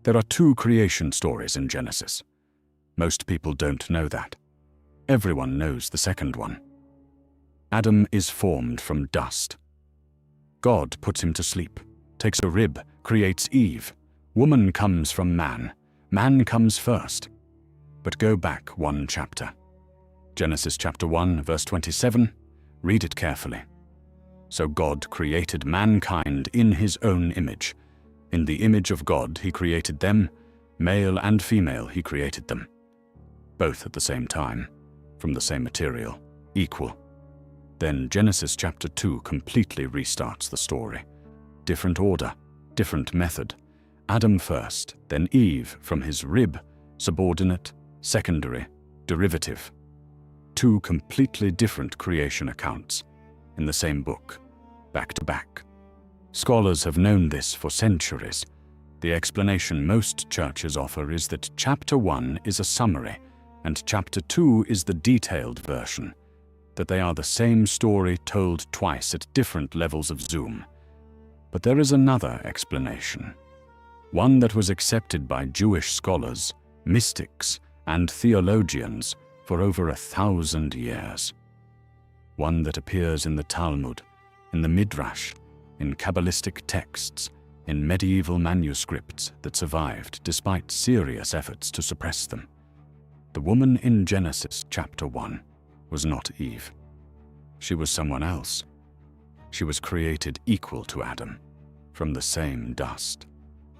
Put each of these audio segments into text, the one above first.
There are two creation stories in Genesis. Most people don't know that. Everyone knows the second one. Adam is formed from dust. God puts him to sleep, takes a rib, creates Eve. Woman comes from man. Man comes first. But go back one chapter. Genesis chapter 1, verse 27. Read it carefully. So God created mankind in his own image. In the image of God he created them, male and female he created them. Both at the same time, from the same material, equal. Then Genesis chapter 2 completely restarts the story. Different order, different method. Adam first, then Eve from his rib, subordinate, secondary, derivative. Two completely different creation accounts, in the same book, back to back. Scholars have known this for centuries. The explanation most churches offer is that chapter 1 is a summary, and chapter 2 is the detailed version, that they are the same story told twice at different levels of zoom. But there is another explanation, one that was accepted by Jewish scholars, mystics, and theologians for over 1,000 years. One that appears in the Talmud, in the Midrash, in Kabbalistic texts, in medieval manuscripts that survived despite serious efforts to suppress them. The woman in Genesis chapter 1 was not Eve. She was someone else. She was created equal to Adam, from the same dust,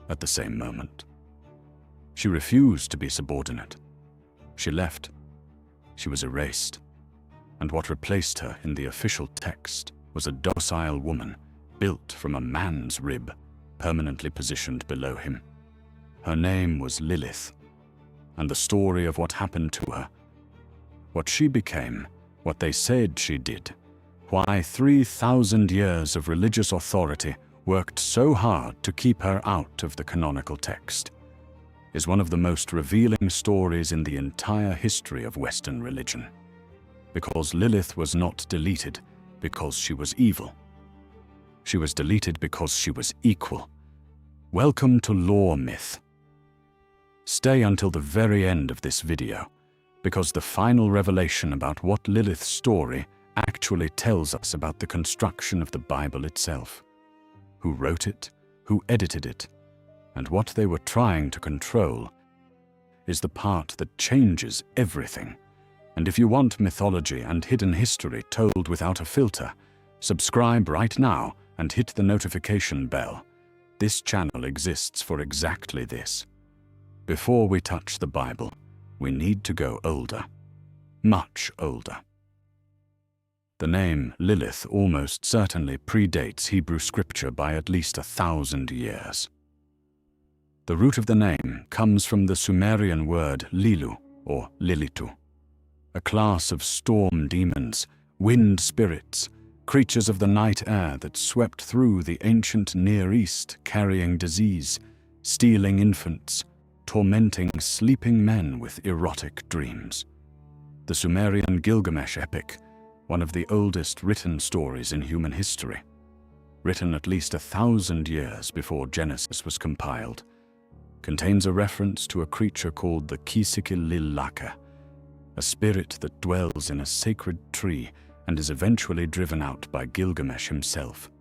at the same moment. She refused to be subordinate. She left. She was erased. And what replaced her in the official text was a docile woman, built from a man's rib, permanently positioned below him. Her name was Lilith, and the story of what happened to her, what she became, what they said she did, why 3,000 years of religious authority worked so hard to keep her out of the canonical text, is one of the most revealing stories in the entire history of Western religion. Because Lilith was not deleted because she was evil. She was deleted because she was equal. Welcome to Lore Myth. Stay until the very end of this video, because the final revelation about what Lilith's story actually tells us about the construction of the Bible itself, who wrote it, who edited it, and what they were trying to control, is the part that changes everything. And if you want mythology and hidden history told without a filter, subscribe right now and hit the notification bell. This channel exists for exactly this. Before we touch the Bible, we need to go older, much older. The name Lilith almost certainly predates Hebrew scripture by at least 1,000 years. The root of the name comes from the Sumerian word lilu, or lilitu, a class of storm demons, wind spirits, creatures of the night air that swept through the ancient Near East carrying disease, stealing infants, tormenting sleeping men with erotic dreams. The Sumerian Gilgamesh epic, one of the oldest written stories in human history, written at least 1,000 years before Genesis was compiled, contains a reference to a creature called the Kisikil-lil-laka, a spirit that dwells in a sacred tree and is eventually driven out by Gilgamesh himself.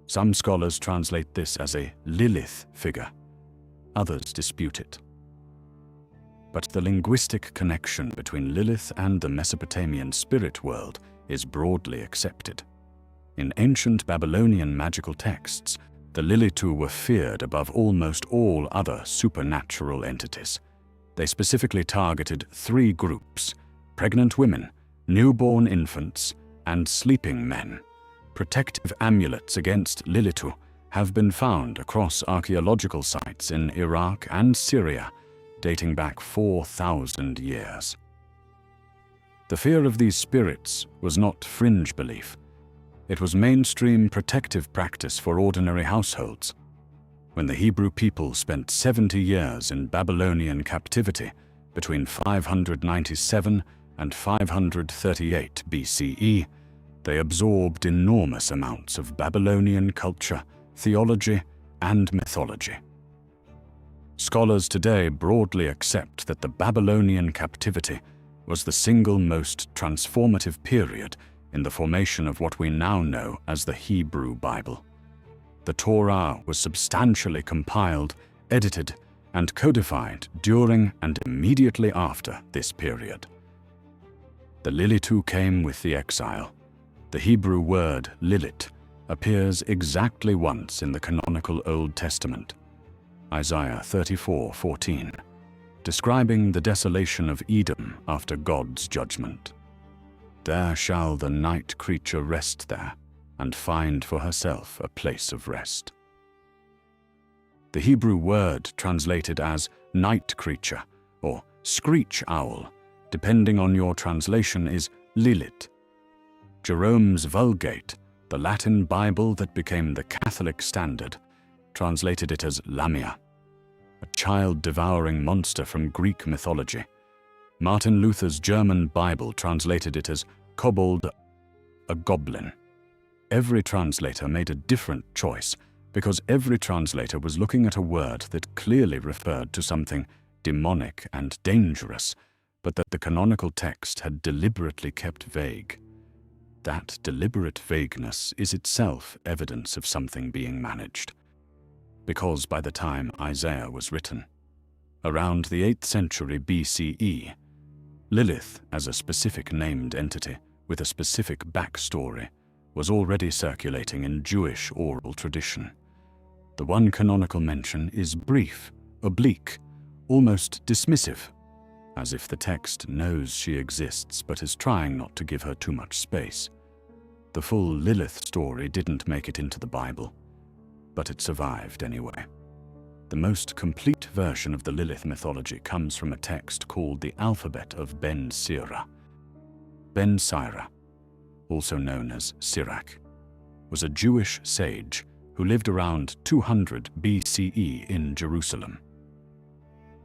Some scholars translate this as a Lilith figure. Others dispute it. But the linguistic connection between Lilith and the Mesopotamian spirit world is broadly accepted. In ancient Babylonian magical texts, the lilitu were feared above almost all other supernatural entities. They specifically targeted 3 groups: pregnant women, newborn infants, and sleeping men. Protective amulets against lilitu have been found across archaeological sites in Iraq and Syria, dating back 4,000 years. The fear of these spirits was not fringe belief. It was mainstream protective practice for ordinary households. When the Hebrew people spent 70 years in Babylonian captivity between 597 and 538 BCE, they absorbed enormous amounts of Babylonian culture, theology, and mythology. Scholars today broadly accept that the Babylonian captivity was the single most transformative period in the formation of what we now know as the Hebrew Bible. The Torah was substantially compiled, edited, and codified during and immediately after this period. The lilitu came with the exile. The Hebrew word Lilith appears exactly once in the canonical Old Testament, Isaiah 34:14, describing the desolation of Edom after God's judgment. There shall the night creature rest there, and find for herself a place of rest. The Hebrew word translated as night creature or screech owl, depending on your translation, is Lilith. Jerome's Vulgate, the Latin Bible that became the Catholic standard, translated it as Lamia, a child-devouring monster from Greek mythology. Martin Luther's German Bible translated it as kobold, a goblin. Every translator made a different choice because every translator was looking at a word that clearly referred to something demonic and dangerous, but that the canonical text had deliberately kept vague. That deliberate vagueness is itself evidence of something being managed. Because by the time Isaiah was written, around the 8th century BCE, Lilith, as a specific named entity with a specific backstory, was already circulating in Jewish oral tradition. The one canonical mention is brief, oblique, almost dismissive, as if the text knows she exists but is trying not to give her too much space. The full Lilith story didn't make it into the Bible, but it survived anyway. The most complete version of the Lilith mythology comes from a text called the Alphabet of Ben Sira. Ben Sira, also known as Sirach, was a Jewish sage who lived around 200 BCE in Jerusalem.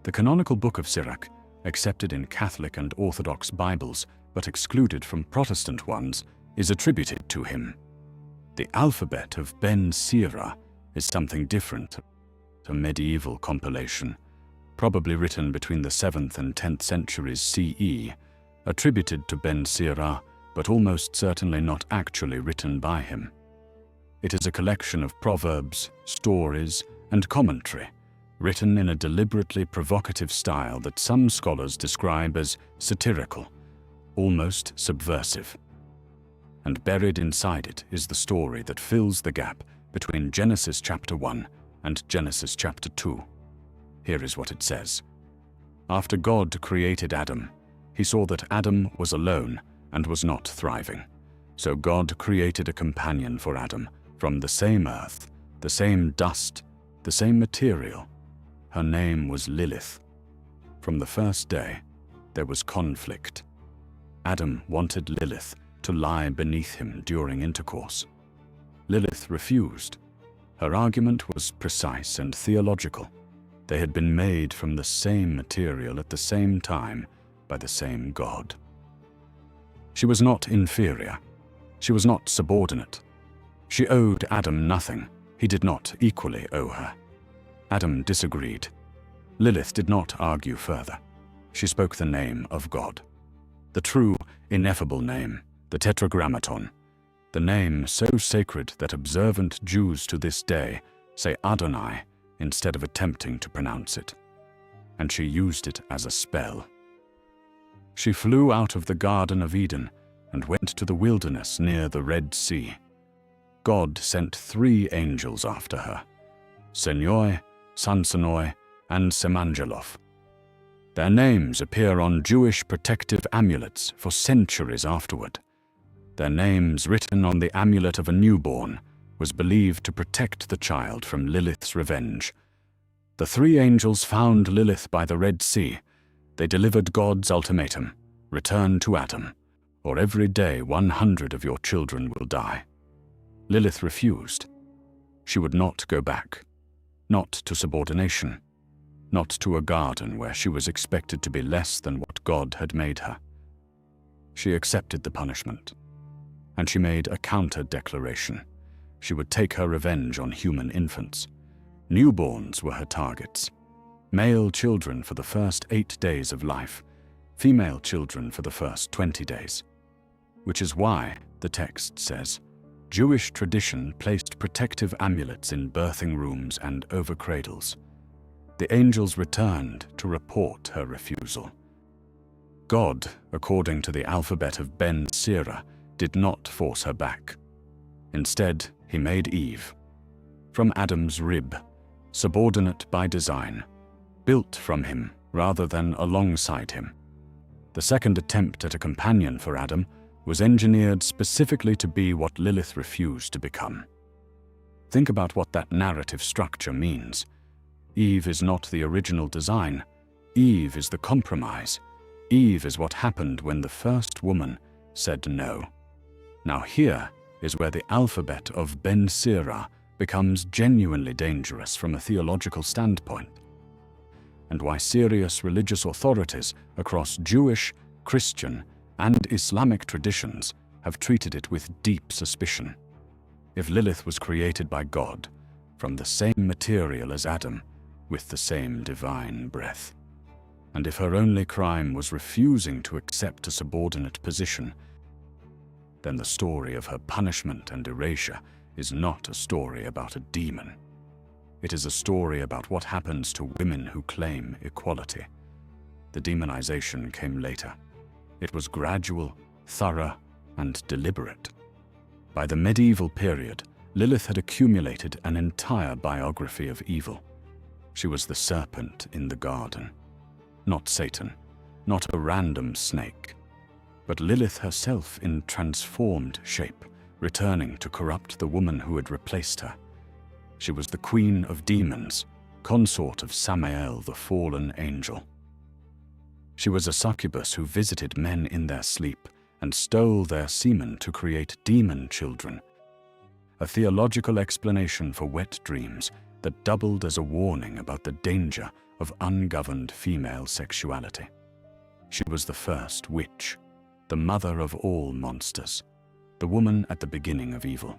The canonical book of Sirach, accepted in Catholic and Orthodox Bibles but excluded from Protestant ones, is attributed to him. The Alphabet of Ben Sira is something different, a medieval compilation, probably written between the 7th and 10th centuries CE, attributed to Ben Sira, but almost certainly not actually written by him. It is a collection of proverbs, stories, and commentary, written in a deliberately provocative style that some scholars describe as satirical, almost subversive. And buried inside it is the story that fills the gap between Genesis chapter 1 and Genesis chapter 2. Here is what it says. After God created Adam, he saw that Adam was alone and was not thriving. So God created a companion for Adam from the same earth, the same dust, the same material. Her name was Lilith. From the first day, there was conflict. Adam wanted Lilith to lie beneath him during intercourse. Lilith refused. Her argument was precise and theological. They had been made from the same material at the same time by the same God. She was not inferior. She was not subordinate. She owed Adam nothing. He did not equally owe her. Adam disagreed. Lilith did not argue further. She spoke the name of God. The true, ineffable name, the Tetragrammaton, the name so sacred that observant Jews to this day say Adonai instead of attempting to pronounce it. And she used it as a spell. She flew out of the Garden of Eden and went to the wilderness near the Red Sea. God sent 3 angels after her, Senyoi, Sansonoi, and Semangeloth. Their names appear on Jewish protective amulets for centuries afterward. Their names written on the amulet of a newborn was believed to protect the child from Lilith's revenge. The 3 angels found Lilith by the Red Sea. They delivered God's ultimatum, return to Adam, or every day 100 of your children will die. Lilith refused. She would not go back, not to subordination, not to a garden where she was expected to be less than what God had made her. She accepted the punishment, and she made a counter-declaration. She would take her revenge on human infants. Newborns were her targets. male children for the first 8 days of life, female children for the first 20 days. Which is why, the text says, Jewish tradition placed protective amulets in birthing rooms and over cradles. The angels returned to report her refusal. God, according to the Alphabet of Ben Sira, did not force her back. Instead, he made Eve, from Adam's rib, subordinate by design, built from him rather than alongside him. The second attempt at a companion for Adam was engineered specifically to be what Lilith refused to become. Think about what that narrative structure means. Eve is not the original design. Eve is the compromise. Eve is what happened when the first woman said no. Now here is where the Alphabet of Ben Sira becomes genuinely dangerous from a theological standpoint, and why serious religious authorities across Jewish, Christian, and Islamic traditions have treated it with deep suspicion. If Lilith was created by God, from the same material as Adam, with the same divine breath, and if her only crime was refusing to accept a subordinate position, then the story of her punishment and erasure is not a story about a demon. It is a story about what happens to women who claim equality. The demonization came later. It was gradual, thorough, and deliberate. By the medieval period, Lilith had accumulated an entire biography of evil. She was the serpent in the garden. Not Satan, not a random snake, but Lilith herself in transformed shape, returning to corrupt the woman who had replaced her. She was the queen of demons, consort of Samael, the fallen angel. She was a succubus who visited men in their sleep and stole their semen to create demon children, a theological explanation for wet dreams that doubled as a warning about the danger of ungoverned female sexuality. She was the first witch, the mother of all monsters, the woman at the beginning of evil.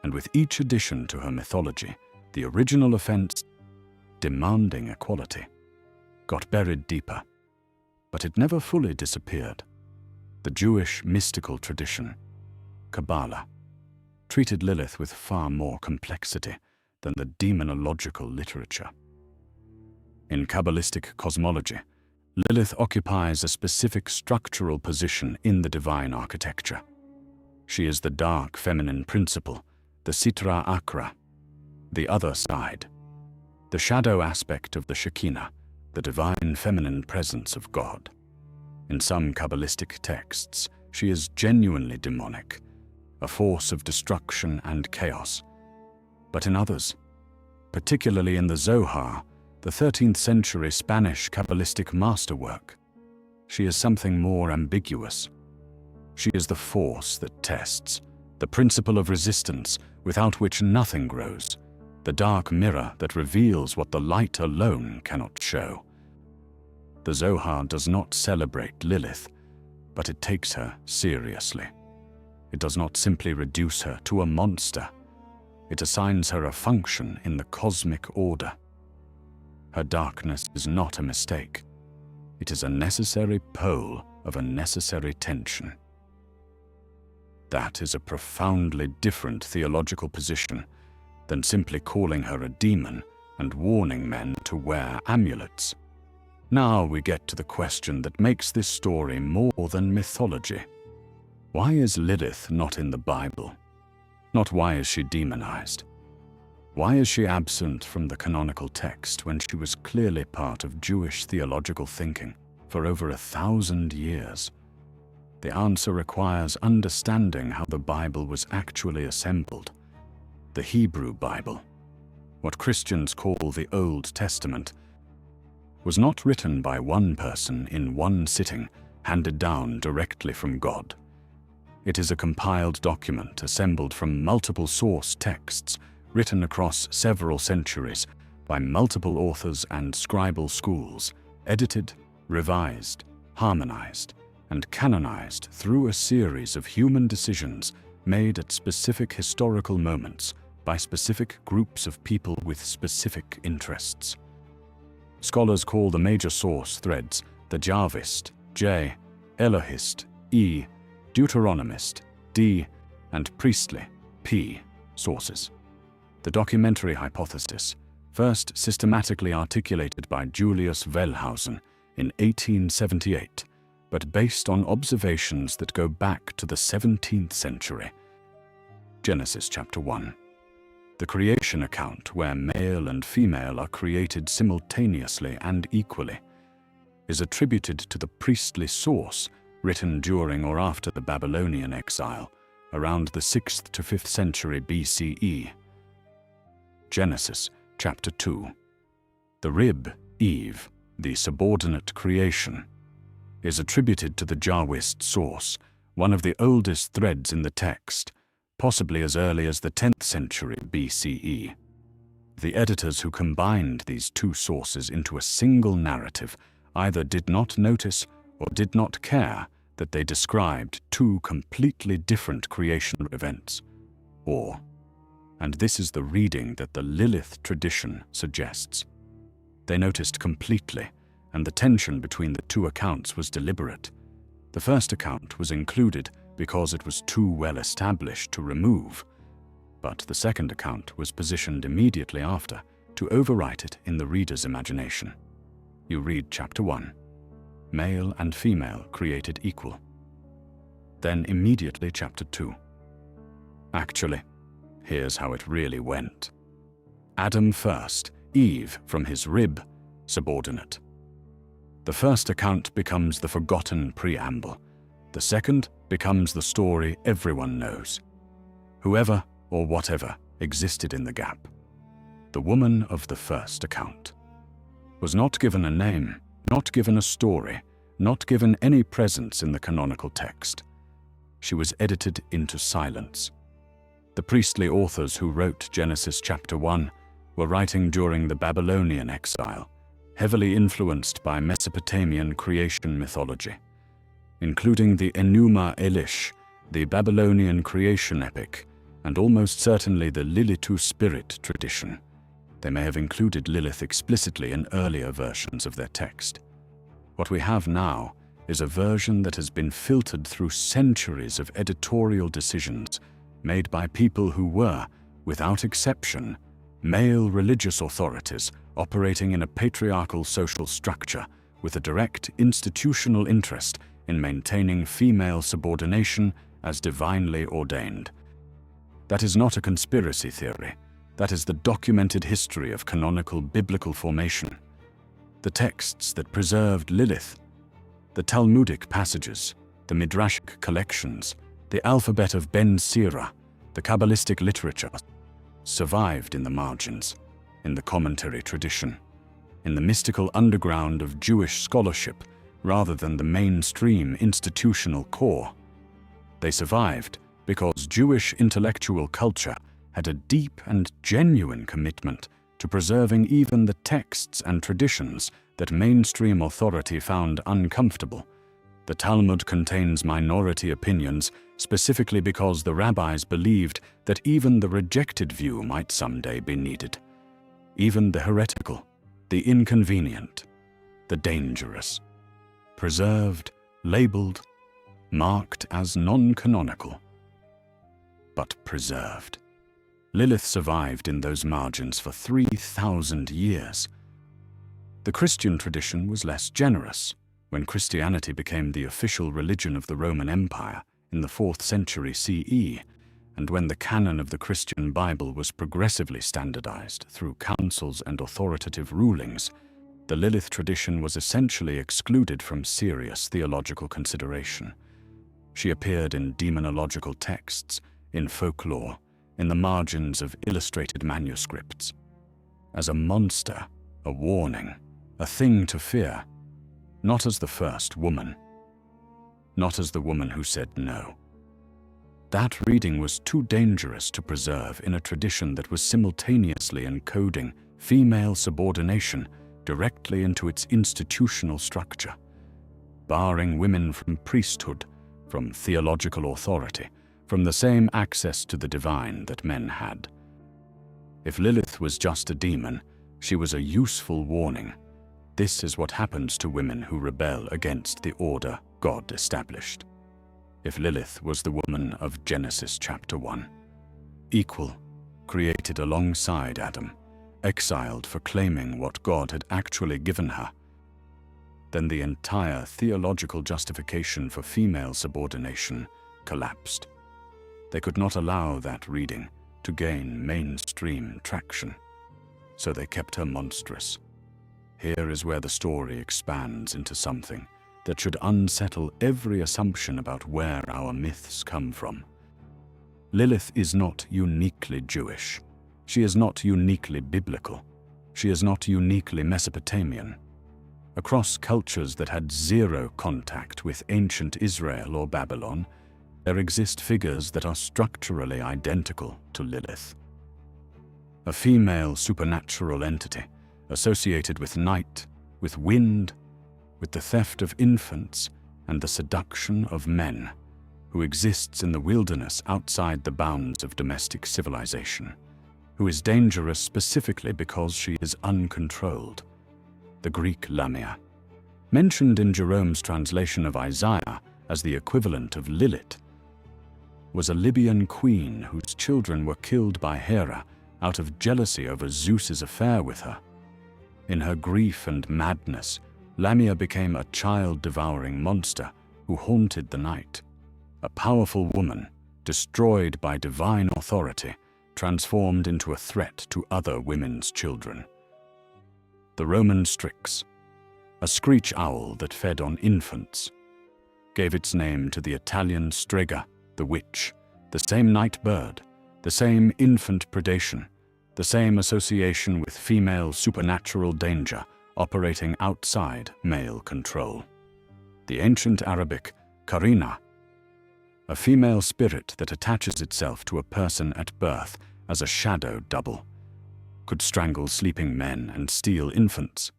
And with each addition to her mythology, the original offense, demanding equality, got buried deeper. But it never fully disappeared. The Jewish mystical tradition, Kabbalah, treated Lilith with far more complexity than the demonological literature. In Kabbalistic cosmology, Lilith occupies a specific structural position in the divine architecture. She is the dark feminine principle, the Sitra Achra, the other side, the shadow aspect of the Shekinah, the divine feminine presence of God. In some Kabbalistic texts, she is genuinely demonic, a force of destruction and chaos. But in others, particularly in the Zohar, the 13th century Spanish Kabbalistic masterwork, she is something more ambiguous. She is the force that tests, the principle of resistance without which nothing grows, the dark mirror that reveals what the light alone cannot show. The Zohar does not celebrate Lilith, but it takes her seriously. It does not simply reduce her to a monster. It assigns her a function in the cosmic order. Her darkness is not a mistake. It is a necessary pole of a necessary tension. That is a profoundly different theological position than simply calling her a demon and warning men to wear amulets. Now we get to the question that makes this story more than mythology. Why is Lilith not in the Bible? Not why is she demonized? Why is she absent from the canonical text when she was clearly part of Jewish theological thinking for over 1,000 years? The answer requires understanding how the Bible was actually assembled. The Hebrew Bible, what Christians call the Old Testament, was not written by one person in one sitting, handed down directly from God. It is a compiled document assembled from multiple source texts, written across several centuries by multiple authors and scribal schools, edited, revised, harmonized, and canonized through a series of human decisions made at specific historical moments by specific groups of people with specific interests. Scholars call the major source threads the Javist, J, Elohist, E, Deuteronomist, D, and priestly, P, sources. The documentary hypothesis, first systematically articulated by Julius Wellhausen in 1878, but based on observations that go back to the 17th century. Genesis chapter 1. The creation account, where male and female are created simultaneously and equally, is attributed to the priestly source written during or after the Babylonian exile, around the 6th to 5th century BCE. Genesis chapter 2. The rib, Eve, the subordinate creation, is attributed to the Jahwist source, one of the oldest threads in the text, possibly as early as the 10th century BCE. The editors who combined these two sources into a single narrative either did not notice or did not care that they described two completely different creation events, or, and this is the reading that the Lilith tradition suggests, they noticed completely, and the tension between the two accounts was deliberate. The first account was included because it was too well established to remove, but the second account was positioned immediately after to overwrite it in the reader's imagination. You read chapter 1, male and female created equal. Then immediately chapter 2. Actually, here's how it really went. Adam first, Eve from his rib, subordinate. The first account becomes the forgotten preamble. The second becomes the story everyone knows. Whoever or whatever existed in the gap. The woman of the first account was not given a name, not given a story, not given any presence in the canonical text. She was edited into silence. The priestly authors who wrote Genesis chapter 1 were writing during the Babylonian exile, heavily influenced by Mesopotamian creation mythology, including the Enuma Elish, the Babylonian creation epic, and almost certainly the lilitu spirit tradition. They may have included Lilith explicitly in earlier versions of their text. What we have now is a version that has been filtered through centuries of editorial decisions made by people who were, without exception, male religious authorities operating in a patriarchal social structure with a direct institutional interest in maintaining female subordination as divinely ordained. That is not a conspiracy theory. That is the documented history of canonical biblical formation. The texts that preserved Lilith, the Talmudic passages, the Midrashic collections, the Alphabet of Ben Sira, the Kabbalistic literature, survived in the margins, in the commentary tradition, in the mystical underground of Jewish scholarship rather than the mainstream institutional core. They survived because Jewish intellectual culture had a deep and genuine commitment to preserving even the texts and traditions that mainstream authority found uncomfortable. The Talmud contains minority opinions specifically because the rabbis believed that even the rejected view might someday be needed. Even the heretical, the inconvenient, the dangerous. Preserved, labeled, marked as non-canonical. But preserved. Lilith survived in those margins for 3,000 years. The Christian tradition was less generous when Christianity became the official religion of the Roman Empire in the 4th century CE, and when the canon of the Christian Bible was progressively standardized through councils and authoritative rulings. The Lilith tradition was essentially excluded from serious theological consideration. She appeared in demonological texts, in folklore, in the margins of illustrated manuscripts, as a monster, a warning, a thing to fear, not as the first woman, not as the woman who said no. That reading was too dangerous to preserve in a tradition that was simultaneously encoding female subordination directly into its institutional structure, barring women from priesthood, from theological authority, from the same access to the divine that men had. If Lilith was just a demon, she was a useful warning, This is what happens to women who rebel against the order God established. If Lilith was the woman of Genesis chapter 1, equal, created alongside Adam, exiled for claiming what God had actually given her, then the entire theological justification for female subordination collapsed. They could not allow that reading to gain mainstream traction, so they kept her monstrous. Here is where the story expands into something that should unsettle every assumption about where our myths come from. Lilith is not uniquely Jewish. She is not uniquely biblical. She is not uniquely Mesopotamian. Across cultures that had zero contact with ancient Israel or Babylon, there exist figures that are structurally identical to Lilith. A female supernatural entity associated with night, with wind, with the theft of infants and the seduction of men, who exists in the wilderness outside the bounds of domestic civilization, who is dangerous specifically because she is uncontrolled. The Greek Lamia, mentioned in Jerome's translation of Isaiah as the equivalent of Lilith, was a Libyan queen whose children were killed by Hera out of jealousy over Zeus's affair with her. In her grief and madness, Lamia became a child-devouring monster who haunted the night. A powerful woman, destroyed by divine authority, transformed into a threat to other women's children. The Roman Strix, a screech owl that fed on infants, gave its name to the Italian strega, the witch, the same night bird, the same infant predation, the same association with female supernatural danger operating outside male control. The ancient Arabic Qarinah, a female spirit that attaches itself to a person at birth as a shadow double, could strangle sleeping men and steal infants.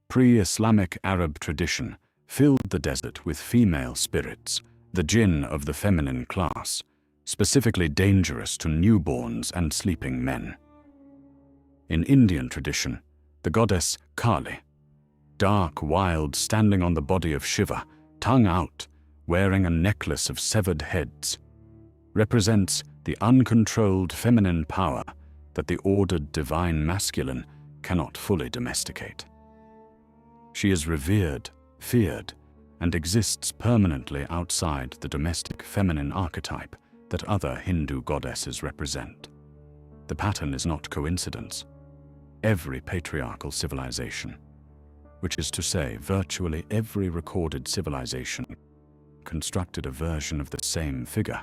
Pre-Islamic Arab tradition filled the desert with female spirits, the jinn of the feminine class, specifically dangerous to newborns and sleeping men. In Indian tradition, the goddess Kali, dark, wild, standing on the body of Shiva, tongue out, wearing a necklace of severed heads, represents the uncontrolled feminine power that the ordered divine masculine cannot fully domesticate. She is revered, feared, and exists permanently outside the domestic feminine archetype that other Hindu goddesses represent. The pattern is not coincidence. Every patriarchal civilization, which is to say virtually every recorded civilization, constructed a version of the same figure,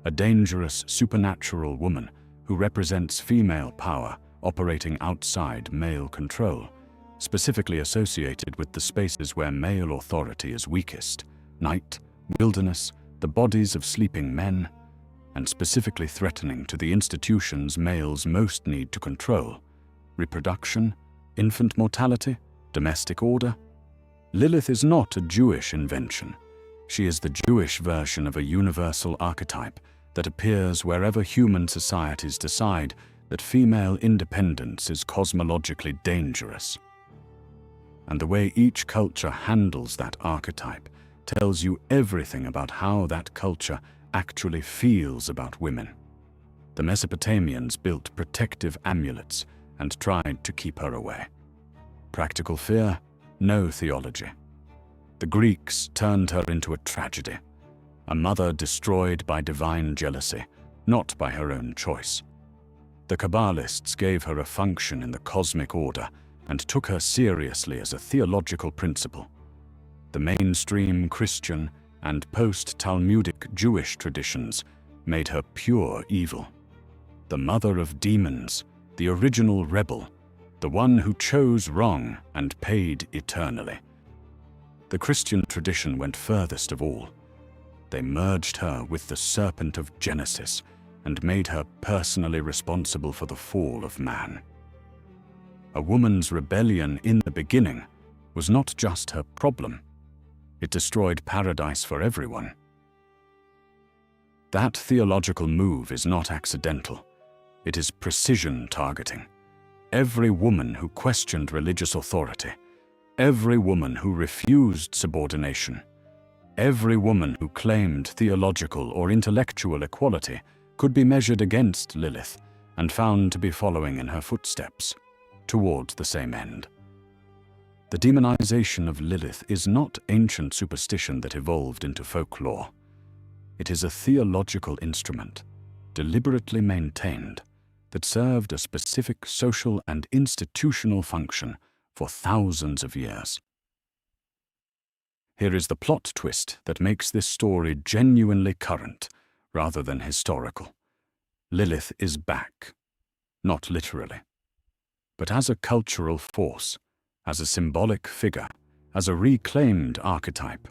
a dangerous supernatural woman who represents female power operating outside male control, specifically associated with the spaces where male authority is weakest, night, wilderness, the bodies of sleeping men, and specifically threatening to the institutions males most need to control: reproduction, infant mortality, domestic order. Lilith is not a Jewish invention. She is the Jewish version of a universal archetype that appears wherever human societies decide that female independence is cosmologically dangerous. And the way each culture handles that archetype tells you everything about how that culture actually feels about women. The Mesopotamians built protective amulets and tried to keep her away. Practical fear, no theology. The Greeks turned her into a tragedy, a mother destroyed by divine jealousy, not by her own choice. The Kabbalists gave her a function in the cosmic order and took her seriously as a theological principle. The mainstream Christian and post-Talmudic Jewish traditions made her pure evil. The mother of demons, the original rebel, the one who chose wrong and paid eternally. The Christian tradition went furthest of all. They merged her with the Serpent of Genesis and made her personally responsible for the fall of man. A woman's rebellion in the beginning was not just her problem. It destroyed paradise for everyone. That theological move is not accidental. It is precision targeting. Every woman who questioned religious authority, Every woman who refused subordination, every woman who claimed theological or intellectual equality could be measured against Lilith and found to be following in her footsteps, towards the same end. The demonization of Lilith is not ancient superstition that evolved into folklore. It is a theological instrument, deliberately maintained, that served a specific social and institutional function for thousands of years. Here is the plot twist that makes this story genuinely current rather than historical. Lilith is back, not literally, but as a cultural force, as a symbolic figure, as a reclaimed archetype.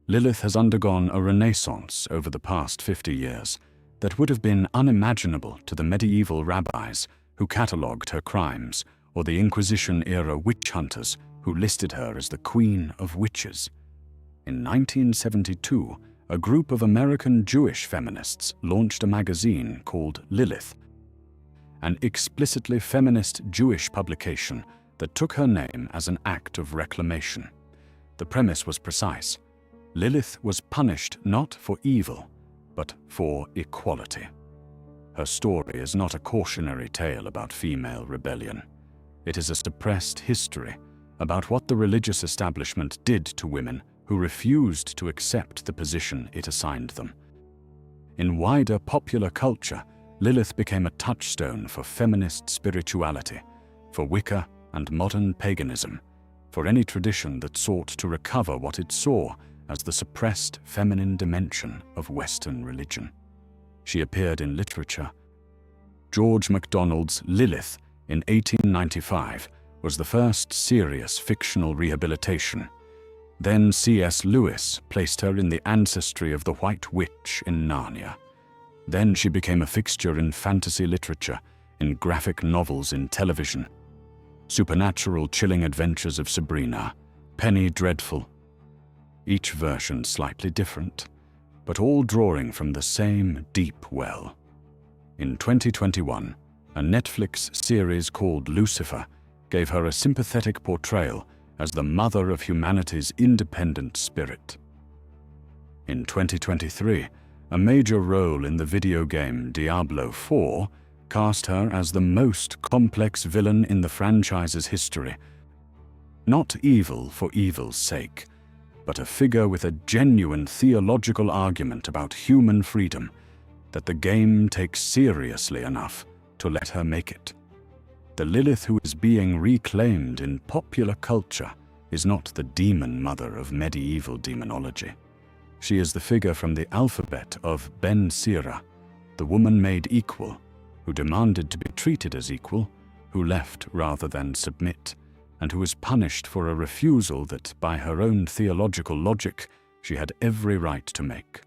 Lilith has undergone a renaissance over the past 50 years that would have been unimaginable to the medieval rabbis who catalogued her crimes, or the Inquisition-era witch hunters who listed her as the Queen of Witches. In 1972, a group of American Jewish feminists launched a magazine called Lilith, an explicitly feminist Jewish publication that took her name as an act of reclamation. The premise was precise. Lilith was punished not for evil, but for equality. Her story is not a cautionary tale about female rebellion. It is a suppressed history about what the religious establishment did to women who refused to accept the position it assigned them. In wider popular culture, Lilith became a touchstone for feminist spirituality, for Wicca and modern paganism, for any tradition that sought to recover what it saw as the suppressed feminine dimension of Western religion. She appeared in literature. George MacDonald's Lilith in 1895 was the first serious fictional rehabilitation. Then C.S. Lewis placed her in the ancestry of the White Witch in Narnia. Then she became a fixture in fantasy literature, in graphic novels, in television. Supernatural chilling adventures of Sabrina, Penny Dreadful. Each version slightly different, but all drawing from the same deep well. In 2021, a Netflix series called Lucifer gave her a sympathetic portrayal as the mother of humanity's independent spirit. In 2023, a major role in the video game Diablo 4 cast her as the most complex villain in the franchise's history. Not evil for evil's sake, but a figure with a genuine theological argument about human freedom that the game takes seriously enough to let her make it. The Lilith who is being reclaimed in popular culture is not the demon mother of medieval demonology. She is the figure from the Alphabet of Ben Sira, the woman made equal, who demanded to be treated as equal, who left rather than submit, and who was punished for a refusal that, by her own theological logic, she had every right to make.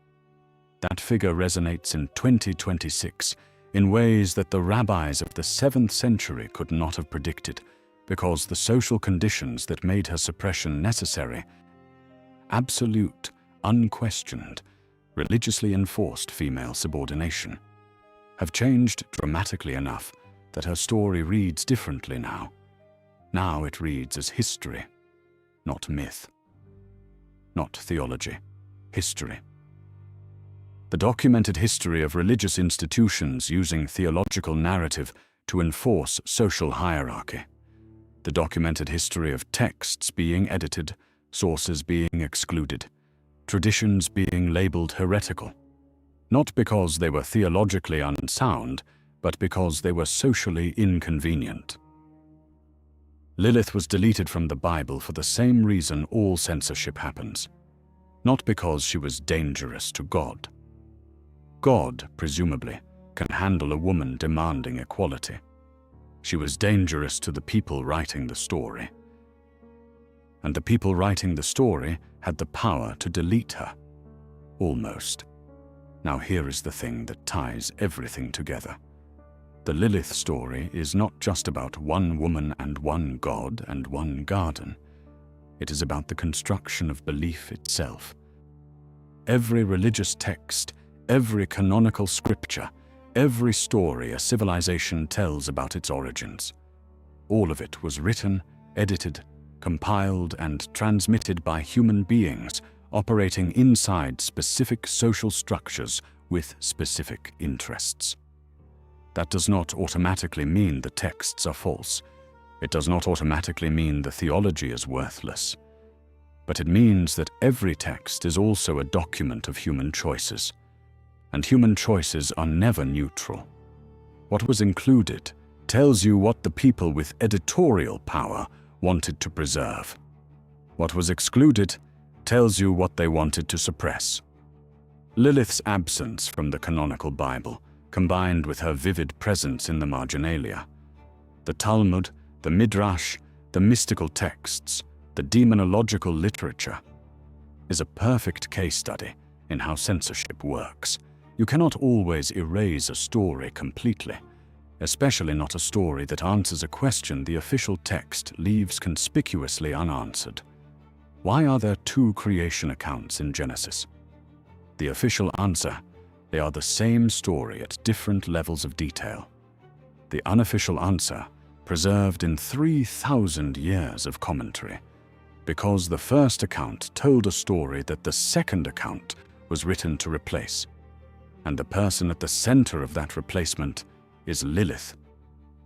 That figure resonates in 2026 in ways that the rabbis of the 7th century could not have predicted, because the social conditions that made her suppression necessary, absolute, unquestioned, religiously enforced female subordination, have changed dramatically enough that her story reads differently now. Now it reads as history, not myth, not theology, history. The documented history of religious institutions using theological narrative to enforce social hierarchy. The documented history of texts being edited, sources being excluded, traditions being labeled heretical, not because they were theologically unsound, but because they were socially inconvenient. Lilith was deleted from the Bible for the same reason all censorship happens, not because she was dangerous to God. God, presumably, can handle a woman demanding equality. She was dangerous to the people writing the story. And the people writing the story had the power to delete her. Almost. Now here is the thing that ties everything together. The Lilith story is not just about one woman and one god and one garden. It is about the construction of belief itself. Every religious text, every canonical scripture, every story a civilization tells about its origins, all of it was written, edited, compiled and transmitted by human beings operating inside specific social structures with specific interests. That does not automatically mean the texts are false. It does not automatically mean the theology is worthless. But it means that every text is also a document of human choices, and human choices are never neutral. What was included tells you what the people with editorial power wanted to preserve. What was excluded tells you what they wanted to suppress. Lilith's absence from the canonical Bible, combined with her vivid presence in the marginalia, the Talmud, the Midrash, the mystical texts, the demonological literature, is a perfect case study in how censorship works. You cannot always erase a story completely, especially not a story that answers a question the official text leaves conspicuously unanswered. Why are there two creation accounts in Genesis? The official answer: they are the same story at different levels of detail. The unofficial answer: preserved in 3,000 years of commentary, because the first account told a story that the second account was written to replace, and the person at the center of that replacement is Lilith.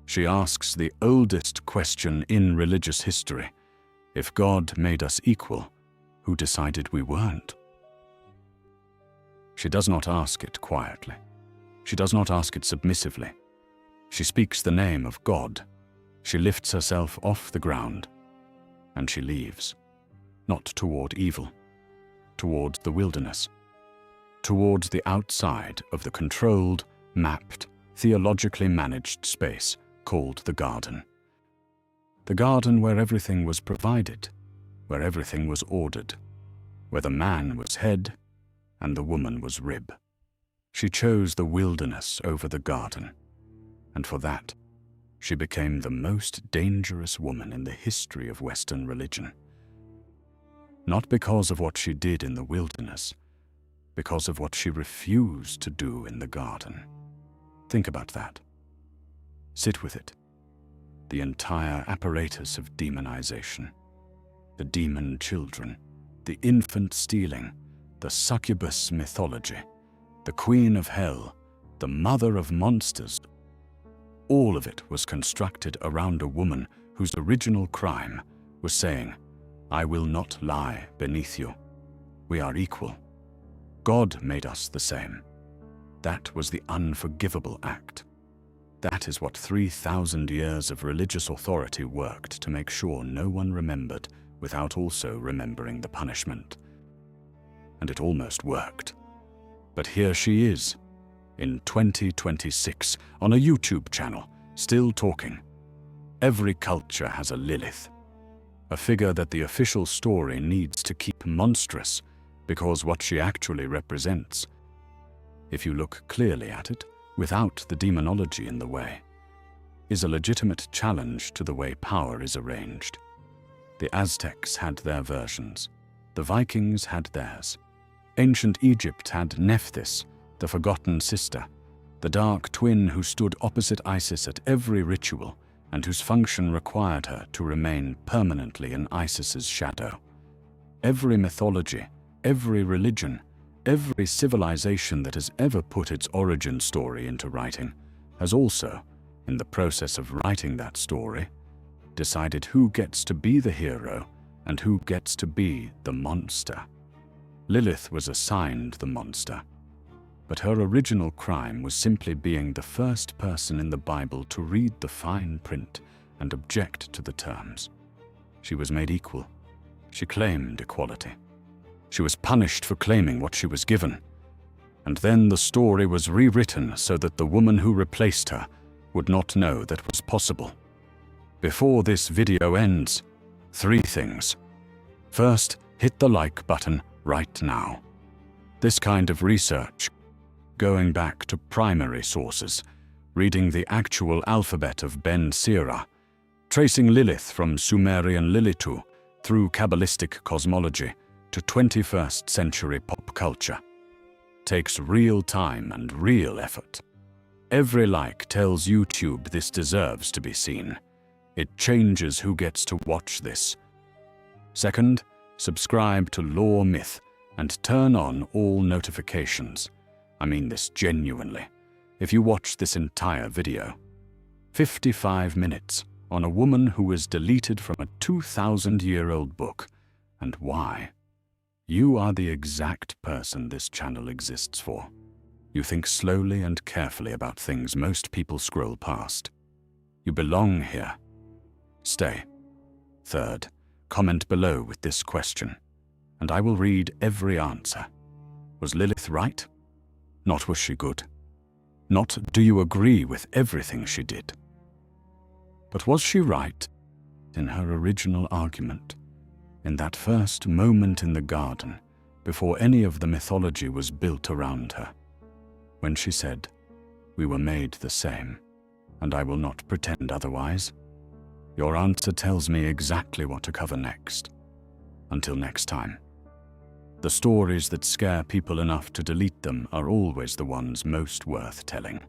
She asks the oldest question in religious history: if God made us equal, who decided we weren't? She does not ask it quietly. She does not ask it submissively. She speaks the name of God. She lifts herself off the ground, and she leaves, not toward evil, towards the wilderness, towards the outside of the controlled, mapped, theologically managed space called the garden. The garden where everything was provided, where everything was ordered, where the man was head and the woman was rib. She chose the wilderness over the garden, and for that, she became the most dangerous woman in the history of Western religion. Not because of what she did in the wilderness, because of what she refused to do in the garden. Think about that. Sit with it. The entire apparatus of demonization. The demon children, the infant stealing, the succubus mythology, the queen of hell, the mother of monsters. All of it was constructed around a woman whose original crime was saying, "I will not lie beneath you. We are equal. God made us the same." That was the unforgivable act. That is what 3,000 years of religious authority worked to make sure no one remembered without also remembering the punishment. And it almost worked. But here she is, in 2026, on a YouTube channel, still talking. Every culture has a Lilith, a figure that the official story needs to keep monstrous because what she actually represents, if you look clearly at it, without the demonology in the way, is a legitimate challenge to the way power is arranged. The Aztecs had their versions. The Vikings had theirs. Ancient Egypt had Nephthys, the forgotten sister, the dark twin who stood opposite Isis at every ritual and whose function required her to remain permanently in Isis's shadow. Every mythology, every religion, every civilization that has ever put its origin story into writing has also, in the process of writing that story, decided who gets to be the hero and who gets to be the monster. Lilith was assigned the monster, but her original crime was simply being the first person in the Bible to read the fine print and object to the terms. She was made equal. She claimed equality. She was punished for claiming what she was given. And then the story was rewritten so that the woman who replaced her would not know that was possible. Before this video ends, 3 things. First, hit the like button right now. This kind of research, going back to primary sources, reading the actual Alphabet of Ben Sira, tracing Lilith from Sumerian lilitu through Kabbalistic cosmology to 21st century pop culture, takes real time and real effort. Every like tells YouTube this deserves to be seen. It changes who gets to watch this, Second, subscribe to Lore Myth and turn on all notifications. I mean this genuinely. If you watch this entire video, 55 minutes on a woman who was deleted from a 2,000-year-old book, and why? You are the exact person this channel exists for. You think slowly and carefully about things most people scroll past. You belong here. Stay. Third, comment below with this question, and I will read every answer. Was Lilith right? Not was she good? Not do you agree with everything she did? But was she right in her original argument, in that first moment in the garden, before any of the mythology was built around her, when she said, "We were made the same, and I will not pretend otherwise"? Your answer tells me exactly what to cover next. Until next time. The stories that scare people enough to delete them are always the ones most worth telling.